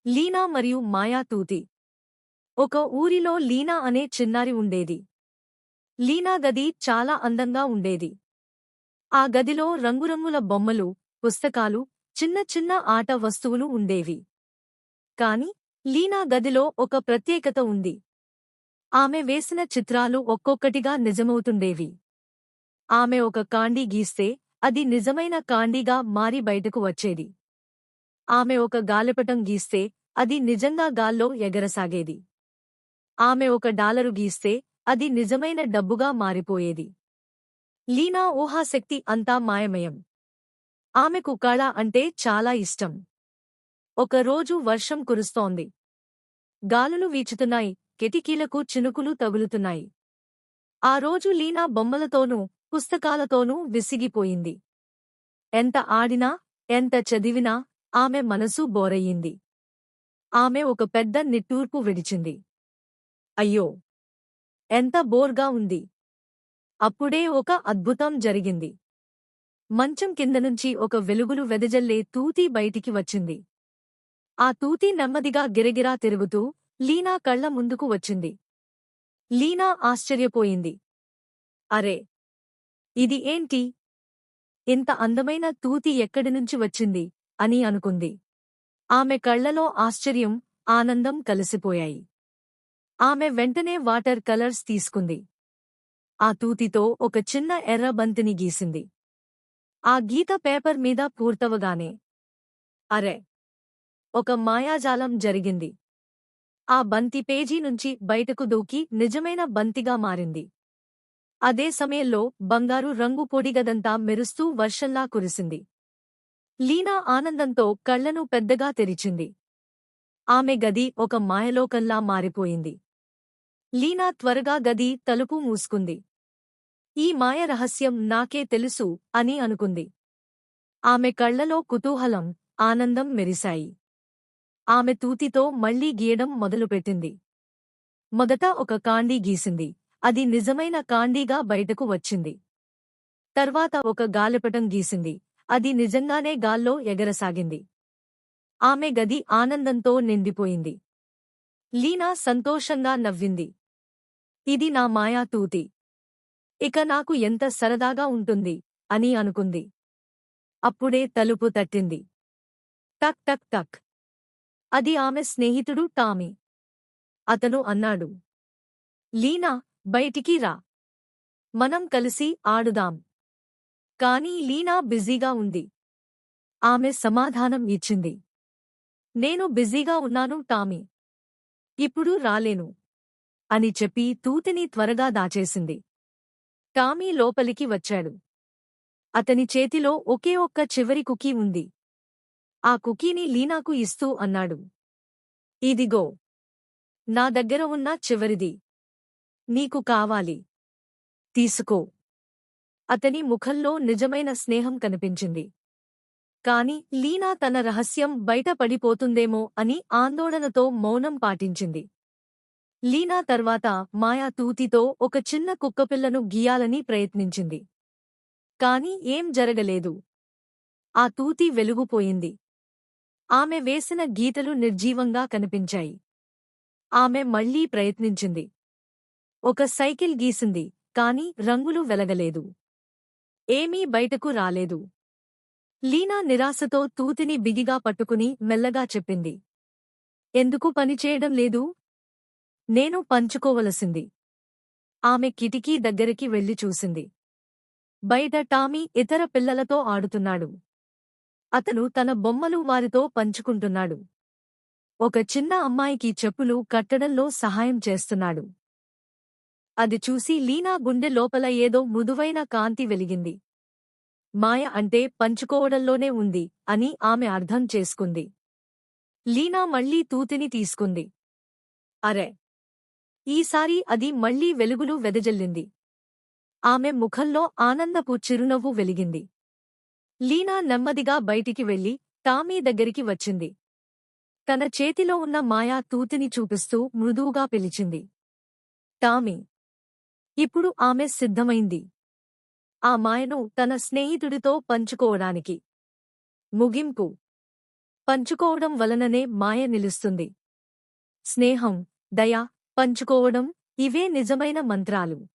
లీనా మరియు మాయా తూతి. ఒక ఊరిలో లీనా అనే చిన్నారి ఉండేది. లీనా గది చాలా అందంగా ఉండేది. ఆ గదిలో రంగురంగుల బొమ్మలు, పుస్తకాలు, చిన్న చిన్న ఆట వస్తువులు ఉండేవి. కాని లీనా గదిలో ఒక ప్రత్యేకత ఉంది. ఆమె వేసిన చిత్రాలు ఒక్కొక్కటిగా నిజమవుతుండేవి. ఆమె ఒక కాండీ గీస్తే అది నిజమైన కాండీగా మారి బయటకు వచ్చేది. ఆమె ఒక గాలిపటం గీస్తే అది నిజంగా గాల్లో ఎగరసాగేది. ఆమె ఒక డాలరు గీస్తే అది నిజమైన డబ్బుగా మారిపోయేది. లీనా ఊహాశక్తి అంతా మాయమయం. ఆమెకు కళ అంటే చాలా ఇష్టం. ఒకరోజు వర్షం కురుస్తోంది. గాలులు వీచుతున్నాయి, కిటికీలకు చినుకులు తగులుతున్నాయి. ఆ రోజు లీనా బొమ్మలతోనూ, పుస్తకాలతోనూ విసిగిపోయింది. ఎంత ఆడినా, ఎంత చదివినా ఆమె మనసు బోరయ్యింది. ఆమె ఒక పెద్ద నిట్టూర్పు విడిచింది. అయ్యో! ఎంత బోర్గా ఉంది. అప్పుడే ఒక అద్భుతం జరిగింది. మంచం కిందనుంచి ఒక వెలుగులు వెదజల్లే తూతి బయటికి వచ్చింది. ఆ తూతి నెమ్మదిగా గిరగిరా తిరుగుతూ లీనా కళ్ల ముందుకు వచ్చింది. లీనా ఆశ్చర్యపోయింది. అరే! ఇది ఏంటి? ఇంత అందమైన తూతి ఎక్కడినుంచి వచ్చింది అని అనుకుంది. ఆమె కళ్లలో ఆశ్చర్యం, ఆనందం కలిసిపోయాయి. ఆమె వెంటనే వాటర్ కలర్స్ తీసుకుంది. ఆ తూతితో ఒక చిన్న ఎర్ర బంతిని గీసింది. ఆ గీత పేపర్ మీద పూర్తవగానే అరె! ఒక మాయాజాలం జరిగింది. ఆ బంతి పేజీ నుంచి బయటకు దూకి నిజమైన బంతిగా మారింది. అదే సమయంలో బంగారు రంగు పొడిగదంతా మెరుస్తూ వర్షంలా కురిసింది. లీనా ఆనందంతో కళ్లను పెద్దగా తెరిచింది. ఆమె గది ఒక మాయలోకంలా మారిపోయింది. లీనా త్వరగా గది తలుపు మూసుకుంది. ఈ మాయ రహస్యం నాకే తెలుసు అని అనుకుంది. ఆమె కళ్లలో కుతూహలం, ఆనందం మెరిశాయి. ఆమె తూతితో మళ్లీ గీయడం మొదలుపెట్టింది. మొదట ఒక కాండీ గీసింది. అది నిజమైన కాండీగా బయటకు వచ్చింది. తర్వాత ఒక గాలిపటం గీసింది. అది నిజంగానే గాల్లో ఎగరసాగింది. ఆమె గది ఆనందంతో నిండిపోయింది. లీనా సంతోషంగా నవ్వింది. ఇది నా మాయా తూతి. ఇక నాకు ఎంత సరదాగా ఉంటుంది అని అనుకుంది. అప్పుడే తలుపు తట్టింది. టక్ టక్ టక్. అది ఆమె స్నేహితుడు టామీ. అతను అన్నాడు, లీనా, బయటికి రా. మనం కలిసి ఆడుదాం. కానీ లీనా బిజీగా ఉంది. ఆమె సమాధానం ఇచ్చింది. నేను బిజీగా ఉన్నాను టామీ. ఇప్పుడు రాలేను అని చెప్పి తూతిని త్వరగా దాచేసింది. టామీ లోపలికి వచ్చాడు. అతని చేతిలో ఒకే ఒక్క చివరి కుకీ ఉంది. ఆ కుకీని లీనాకు ఇస్తూ అన్నాడు, ఇదిగో, నా దగ్గర ఉన్న చివరిది. నీకు కావాలి. తీసుకో. అతని ముఖంలో నిజమైన స్నేహం కనిపించింది. కాని లీనా తన రహస్యం బయటపడిపోతుందేమో అని ఆందోళనతో మౌనం పాటించింది. లీనా తర్వాత మాయా తూతితో ఒక చిన్న కుక్కపిల్లను గీయాలని ప్రయత్నించింది. కాని ఏం జరగలేదు. ఆ తూతి వెలుగుపోయింది. ఆమె వేసిన గీతలు నిర్జీవంగా కనిపించాయి. ఆమె మళ్లీ ప్రయత్నించింది. ఒక సైకిల్ గీసింది, కాని రంగులు వెలగలేదు. ఏమీ బయటకు రాలేదు. లీనా నిరాశతో తూతిని బిగిగా పట్టుకుని మెల్లగా చెప్పింది, ఎందుకు పనిచేయడం లేదు? నేను పంచుకోవలసింది. ఆమె కిటికీ దగ్గరికి వెళ్లి చూసింది. బయట టామీ ఇతర పిల్లలతో ఆడుతున్నాడు. అతను తన బొమ్మలు వారితో పంచుకుంటున్నాడు. ఒక చిన్న అమ్మాయికి చెప్పులు కట్టడంలో సహాయం చేస్తున్నాడు. అది చూసి లీనా గుండె లోపల ఏదో మృదువైన కాంతి వెలిగింది. మాయ అంటే పంచుకోవడంలోనే ఉంది అని ఆమె అర్థం చేసుకుంది. లీనా మళ్లీ తూతిని తీసుకుంది. అరె! ఈసారి అది మళ్లీ వెలుగులు వెదజల్లింది. ఆమె ముఖంలో ఆనందపు చిరునవ్వు వెలిగింది. లీనా నెమ్మదిగా బయటికి వెళ్లి టామీ దగ్గరికి వచ్చింది. తన చేతిలో ఉన్న మాయా తూతిని చూపిస్తూ మృదువుగా పిలిచింది, టామీ. ఇప్పుడు ఆమె సిద్ధమైంది. ఆ మాయను తన స్నేహితుడితో పంచుకోవడానికి. ముగింపు. పంచుకోవడం వలననే మాయ నిలుస్తుంది. స్నేహం, దయ, పంచుకోవడం ఇవే నిజమైన మంత్రాలు.